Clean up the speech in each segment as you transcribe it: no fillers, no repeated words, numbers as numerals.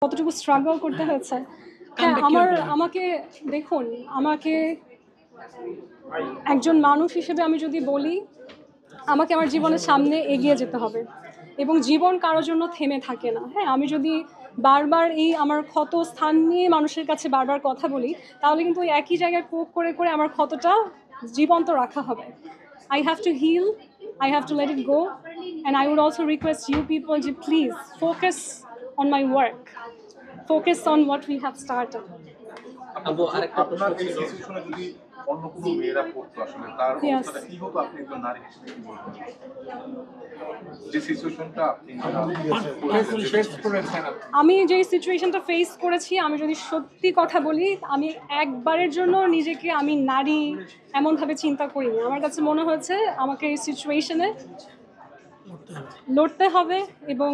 কতটুকু স্ট্রাগল করতে হয়েছে। হ্যাঁ, আমাকে দেখুন, আমাকে একজন মানুষ হিসেবে আমি যদি বলি, আমাকে আমার জীবনের সামনে এগিয়ে যেতে হবে এবং জীবন কারোর জন্য থেমে থাকে না। হ্যাঁ, আমি যদি বারবার এই আমার ক্ষত স্থান নিয়ে মানুষের কাছে বারবার কথা বলি, তাহলে কিন্তু ওই একই জায়গায় পোক করে করে আমার ক্ষতটা জীবন্ত রাখা হবে। I have to heal, I have to let it go, and I would also request you people to please focus on my work, focus on what we have started. আপু আরেকটা প্রশ্ন ছিল, যদি অন্য কোনো মেয়েরা পড়তো আসলে তার অবস্থাটা কি হতো, আপনি একজন নারী হিসেবে কি বলবেন? যে সিচুয়েশনটা আপনি আমি যে সিচুয়েশনটা ফেস করেছি, আমি যদি সত্যি কথা বলি, আমি একবারের জন্য নিজেকে আমি নারী এমনভাবে চিন্তা করিনি। আমার কাছে মনে হয়েছে আমাকে এই সিচুয়েশনে লড়তে হবে এবং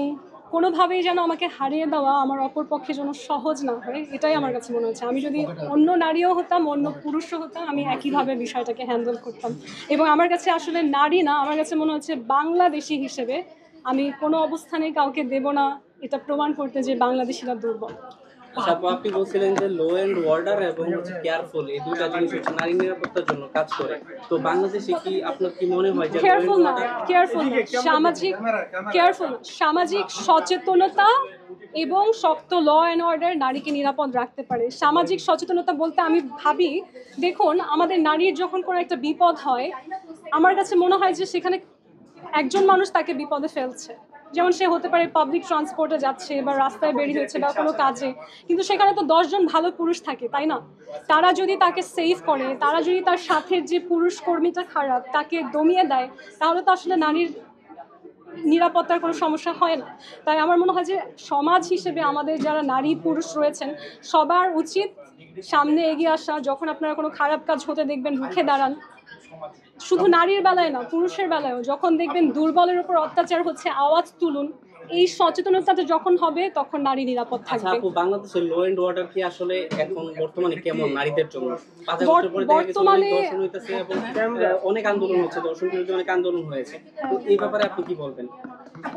কোনোভাবেই যেন আমাকে হারিয়ে দেওয়া আমার অপর পক্ষে যেন সহজ না হয়, এটাই আমার কাছে মনে হচ্ছে। আমি যদি অন্য নারীও হতাম, অন্য পুরুষও হতাম, আমি একইভাবে বিষয়টাকে হ্যান্ডেল করতাম। এবং আমার কাছে আসলে নারী না, আমার কাছে মনে হচ্ছে বাংলাদেশি হিসেবে আমি কোনো অবস্থানেই কাউকে দেব না এটা প্রমাণ করতে যে বাংলাদেশিরা দুর্বল। আচ্ছা, আপনি বলছিলেন যে লো এন্ড অর্ডার এবং কেয়ারফুল, এই দুটো জিনিস হচ্ছে নারী নিরাপত্তার জন্য কাজ করে। তো বাংলাদেশে কি আপনার কি মনে হয় যে কেয়ারফুল না, সামাজিক সচেতনতা এবং শক্ত ল অ্যান্ড অর্ডার নারীকে নিরাপদ রাখতে পারে। সামাজিক সচেতনতা বলতে আমি ভাবি, দেখুন, আমাদের নারীর যখন কোনো একটা বিপদ হয়, আমার কাছে মনে হয় যে সেখানে একজন মানুষ তাকে বিপদে ফেলছে। যেমন সে হতে পারে পাবলিক ট্রান্সপোর্টে যাচ্ছে বা রাস্তায় বেরিয়ে হচ্ছে বা কোনো কাজে, কিন্তু সেখানে তো 10 জন ভালো পুরুষ থাকে, তাই না? তারা যদি তাকে সেভ করে, তারা যদি তার সাথে যে পুরুষ কর্মীটা খারাপ তাকে দমিয়ে দেয়, তাহলে তো আসলে নারীর নিরাপত্তার কোনো সমস্যা হয় না। তাই আমার মনে হয় যে সমাজ হিসেবে আমাদের যারা নারী পুরুষ রয়েছেন, সবার উচিত সামনে এগিয়ে আসা। যখন আপনারা কোনো খারাপ কাজ হতে দেখবেন, রুখে দাঁড়ান। শুধু নারীর বেলায় না, পুরুষের বেলায়ও যখন দেখবেন দুর্বলের উপর অত্যাচার হচ্ছে, আওয়াজ তুলুন। এই সচেতনতাটা যখন হবে, তখন নারী নিরাপদ থাকবে। আপু, বাংলাদেশের লো এন্ড অর্ডার কি আসলে এখন বর্তমানে কেমন নারীদের জন্য? বর্তমানে দর্শন হইতেছে এবং অনেক আন্দোলন হচ্ছে, দর্শন বিরোধী অনেক আন্দোলন হয়েছে। তো এই ব্যাপারে আপনি কি বলবেন?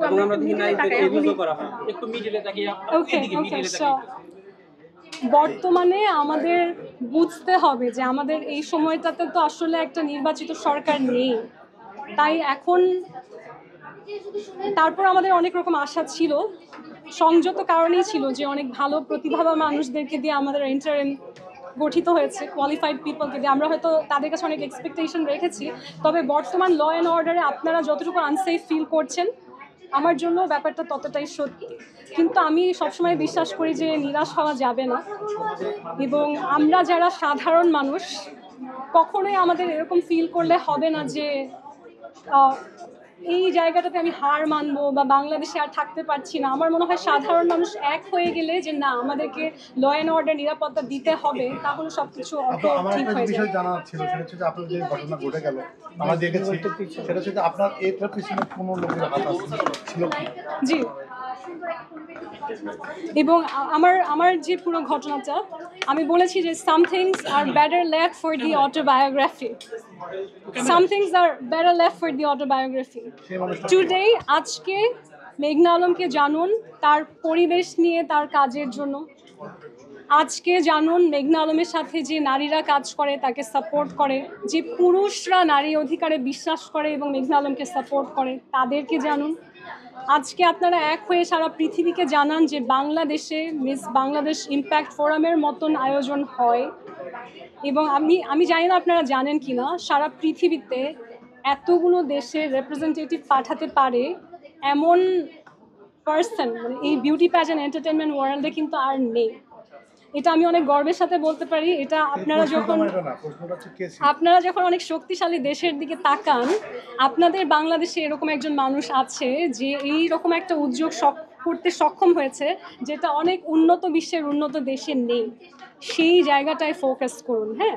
এবং আমরা দেখি নারীদের এভিউজও করা হয়। একটু মিডিলে তাকিয়ে বর্তমানে আমাদের বুঝতে হবে যে আমাদের এই সময়টাতে তো আসলে একটা নির্বাচিত সরকার নেই। তাই এখন তারপর আমাদের অনেক রকম আশা ছিল, সংযত কারণেই ছিল যে অনেক ভালো প্রতিভাবান মানুষদেরকে দিয়ে আমাদের ইন্টারিম গঠিত হয়েছে, কোয়ালিফাইড পিপলকে দিয়ে। আমরা হয়তো তাদের কাছে অনেক এক্সপেকটেশন রেখেছি। তবে বর্তমান ল অ্যান্ড অর্ডারে আপনারা যতটুকু আনসেফ ফিল করছেন, আমার জন্য ব্যাপারটা ততটাই সত্যি। কিন্তু আমি সবসময় বিশ্বাস করি যে নিরাশ হওয়া যাবে না, এবং আমরা যারা সাধারণ মানুষ, কখনোই আমাদের এরকম ফিল করলে হবে না যে এই জায়গাটাতে আমি হার মানবো বা বাংলাদেশে আর থাকতে পারছি না। আমার মনে হয় সাধারণ মানুষ এক হয়ে গেলে যে না, আমাদেরকে ল অ্যান্ড অর্ডার নিরাপত্তা দিতে হবে, তাহলে সবকিছু ঠিক হয়ে যাবে। জানার ছিল সেটা হচ্ছে যে আপনার যে ঘটনা ঘটে গেল, আমরা দেখেছি, সেটা হচ্ছে আপনার এটার পিছনে কোনো লোকের হাত ছিল কি? জি, এবং আমার যে পুরো ঘটনাটা আমি বলেছি যে some things are better left for the autobiography, some things are better left for the autobiography. Today, আজকে মেঘনা আলমকে জানুন তার পরিবেশ নিয়ে, তার কাজের জন্য। আজকে জানুন মেঘনা আলমের সাথে যে নারীরা কাজ করে, তাকে সাপোর্ট করে, যে পুরুষরা নারী অধিকারে বিশ্বাস করে এবং মেঘনা আলমকে সাপোর্ট করে, তাদেরকে জানুন। আজকে আপনারা এক হয়ে সারা পৃথিবীকে জানান যে বাংলাদেশে মিস বাংলাদেশ ইম্প্যাক্ট ফোরামের মতন আয়োজন হয়। এবং আমি জানি না আপনারা জানেন কি না, সারা পৃথিবীতে এতগুলো দেশের রিপ্রেজেন্টেটিভ পাঠাতে পারে এমন পার্সন এই বিউটি প্যাজেন্ট এন্টারটেনমেন্ট ওয়ার্ল্ডে কিন্তু আর নেই। এটা আমি অনেক গর্বের সাথে বলতে পারি। এটা আপনারা যখন অনেক শক্তিশালী দেশের দিকে তাকান, আপনাদের বাংলাদেশে এরকম একজন মানুষ আছে যে এই রকম একটা উদ্যোগ করতে সক্ষম হয়েছে, যেটা অনেক উন্নত বিশ্বের উন্নত দেশে নেই। সেই জায়গাটায় ফোকাস করুন। হ্যাঁ।